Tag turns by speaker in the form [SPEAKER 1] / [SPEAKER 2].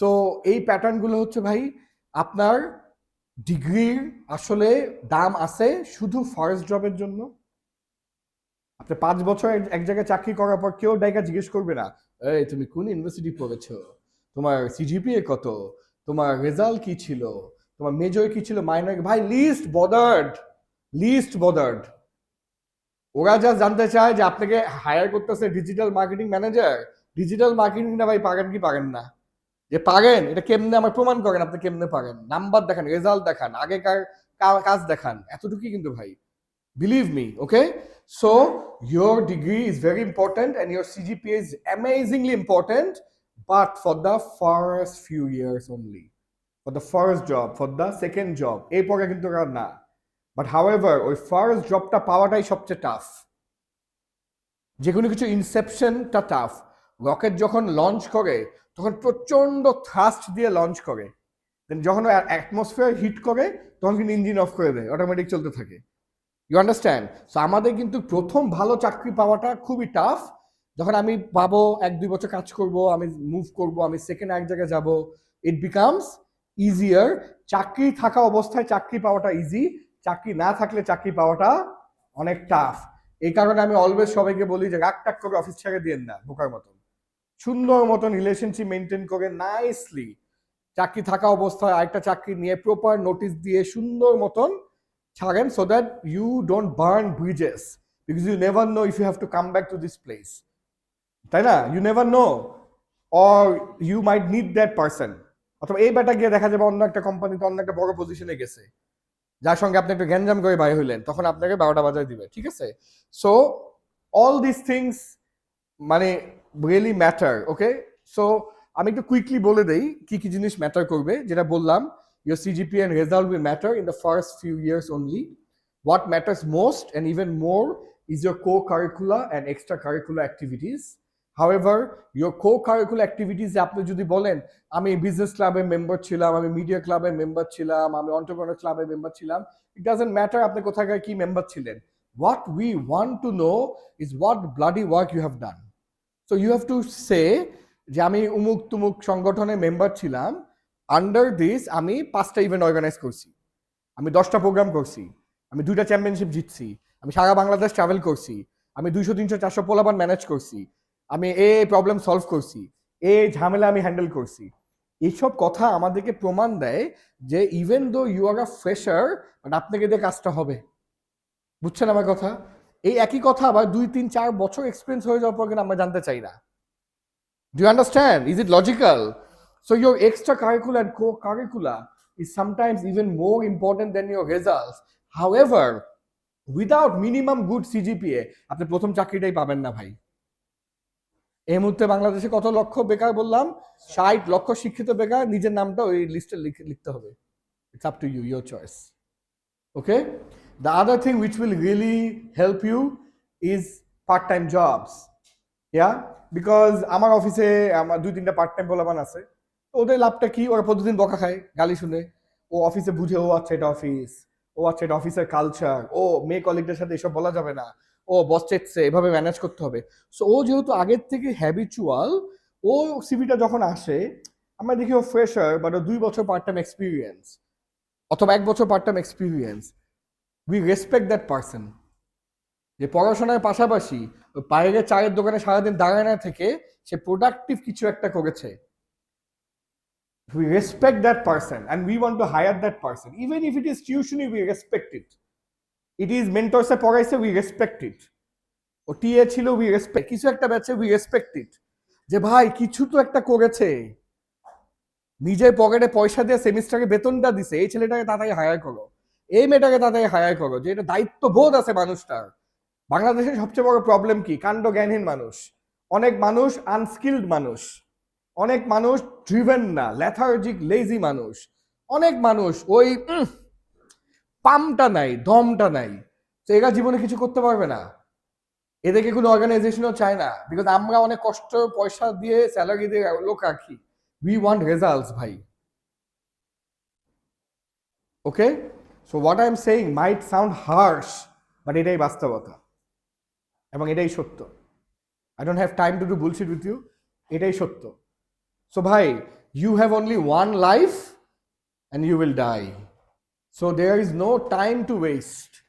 [SPEAKER 1] তো এই প্যাটার্নগুলো হচ্ছে ভাই আপনার ডিগ্রির আসলে দাম আছে শুধু ফার্স্ট জবের জন্য। আপনি 5 বছর এক জায়গায় চাকরি করার পর কেউ ডাইকা জিজ্ঞেস করবে না, এই তুমি কোন ইউনিভার্সিটি পড়েছো, তোমার সিজিপিএ কত, তোমার রেজাল্ট কি ছিল, তোমার মেজর কি ছিল, মাইনর। ভাই লিস্ট বদার্ড। ওরা যা জানতে চায় যে আপনাকে হায়ার করতেছে digital marketing manager, digital marketing না ভাই পারেন কি পারেন না, যে পারেন এটা কেমনে আমার প্রমাণ করেন, আপনি কেমনে পারেন, নাম্বার দেখান, রেজাল্ট দেখান, আগেকার কাজ দেখান, এতটুকুই কিন্তু ভাই। Believe me, okay? So your degree is very important and your CGPA is amazingly important, but for the first few years only. For the first job, for the second job. এরপরে কিন্তু আর না। But however, ওই first জবটা পাওয়াটাই সবচেয়ে tough. যে কোনো কিছু ইনসেপশনটা tough. Rocket যখন লঞ্চ করে তখন প্রচন্ড থ্রাস্ট দিয়ে লঞ্চ করে, দেন যখন অ্যাটমসফিয়ার হিট করে তখন কিন্তু ইঞ্জিন অফ করে দেয়, অটোমেটিক চলতে থাকে। You understand? সো আমাদের কিন্তু প্রথম ভালো চাকরি পাওয়াটা খুবই টাফ। যখন আমি পাবো 1-2 বছর কাজ করব, আমি মুভ করব, আমি সেকেন্ড এক জায়গায় যাব, ইট বিকামস ইজিয়ার। চাকরি থাকা অবস্থায় চাকরি পাওয়াটা ইজি, চাকরি না থাকলে চাকরি পাওয়াটা অনেক টাফ। এই কারণে আমি অলওয়েজ সবাইকে বলি যে রাগ টাক করে অফিস ছেড়ে দিয়েন না বোকার মতন, সুন্দর মতন রিলেশনশিপ মেনটেন করে নাইসলি চাকরি থাকা অবস্থায় আরেকটা চাকরি নিয়ে প্রপার নোটিশ দিয়ে সুন্দর মতন ছাড়েন, so that you don't burn bridges, because you never know if you have to come back to this place, তাই না? You never know, or you might need that person, অথবা এই ব্যাটা গিয়ে দেখা যাবে অন্য একটা কোম্পানিতে অন্য একটা বড় পজিশনে গেছে, যার সঙ্গে আপনি একটু গ্যাঞ্জাম করে বাইরে হইলেন, তখন আপনাকে 12টা বাজায় দিবে, ঠিক আছে? সো অল দিস থিংস মানে রিয়েলি ম্যাটার, ওকে? সো আমি একটু কুইকলি বলে দেই কি কি জিনিস ম্যাটার করবে। যেটা বললাম, your CGPA and result will matter in the first few years only. What matters most and even more is your co-curricular and extracurricular activities. However, your co-curricular activities আপনি যদি বলেন আমি বিজনেস ক্লাবের মেম্বার ছিলাম, আমি মিডিয়া ক্লাবের member ছিলাম, আমি এন্টারপ্রেনার ক্লাবের মেম্বার ছিলাম, it doesn't matter আপনি কোথাকার কি মেম্বার ছিলেন। What we want to know is what bloody work you have done. So you have to say যে আমি উমুক তুমুক সংগঠনের মেম্বার ছিলাম, আন্ডার দিস আমি 5টা ইভেন্ট অর্গানাইজ করছি, আমি 10টা প্রোগ্রাম করছি, আমি 2টা চ্যাম্পিয়নশিপ জিতছি, আমি সারা বাংলাদেশ ট্রাভেল করছি, আমি 200-300-400 পোলাপান ম্যানেজ করছি, আমি এই প্রবলেম সলভ করছি, এই ঝামেলা আমি হ্যান্ডেল করছি। এইসব কথা আমাদেরকে প্রমাণ দেয় যে even though you are a fresher, but আপনাকে দিয়ে কাজটা হবে। বুঝছেন আমার কথা? এই একই কথা আবার 2-3-4 বছর এক্সপিরিয়েন্স হয়ে যাওয়ার পর কিন্তু আমরা জানতে চাই না। Do you understand? Is it logical? So your extracurricular and co-curricular is sometimes even more important than your results. However, without minimum good CGPA, আপনি প্রথম চাকরিটাই পাবেন না ভাই। এই মুহূর্তে বাংলাদেশে কত লক্ষ বেকার বললাম? 60 লক্ষ শিক্ষিত বেকার। নিজের নামটা ওই লিস্টে লিখতে হবে। It's up to you, your choice. Okay? The other thing which will really help you is part-time jobs. Yeah? Because আমার অফিসে আমার 2-3টা পার্ট টাইম পোলাপান আছে, ওদের লাভটা কি? ওরা প্রতিদিন বকা খায়, গালি শুনে। ও অফিসে বুঝে, ও আচ্ছা এটা অফিস, ও আচ্ছা এটা অফিসের কালচার, ও মেয়ে কলিগদের সাথে এসব বলা যাবে না, ও বস চেকছে, এভাবে ম্যানেজ করতে হবে। সো ও যেহেতু আগের থেকে হ্যাবিচুয়াল, ও সিভিটা যখন আসে আমরা দেখি ও ফ্রেশার, বাট ও 2 বছর পার্ট টাইম এক্সপিরিয়েন্স অথবা 1 বছর part time experience, we respect that person. যে পড়াশোনার পাশাপাশি বাইরে চায়ের দোকানে সারাদিন দাঁড়ায় না থেকে সে প্রোডাক্টিভ কিছু একটা করেছে, we respect that person and we want to hire that person. Even if it is tuition, we respect it. It is mentors পড়াইছে, we respect it. ও টিএ ছিল, we respect কিছু একটা ব্যাচে, we respect it. যে ভাই কিছু তো একটা করেছে, নিজের পকেটে পয়সা দিয়ে সেমিস্টারে বেতনটা দিছে, এই ছেলেটাকে তাড়াতাড়ি হায়ার করো, এই মেয়েটাকে তাড়াতাড়ি হায়ার করো, যে এটা দায়িত্ববোধ আছে মানুষটার। বাংলাদেশের সবচেয়ে বড় প্রবলেম কি? কাণ্ড জ্ঞানহীন মানুষ, অনেক মানুষ আনস্কিলড মানুষ, অনেক মানুষ ড্রিভেন না, লেথার্জিক লেজি মানুষ, অনেক মানুষ ওই পামটা নাই, দমটা নাই, তো এরা জীবনে কিছু করতে পারবে না। এদেরকে কোনো অর্গানাইজেশনও চায় না, বিকজ আমরা অনেক কষ্ট পয়সা দিয়ে স্যালারি দিয়ে লোক রাখি। উই ওয়ান্ট রেজাল্টস ভাই। Okay? So what I am saying might sound harsh, but এটাই বাস্তবতা এবং এটাই সত্য। I don't have time to do bullshit with you, এটাই সত্য। সো ভাই, you have only one life and you will die. So there is no time to waste.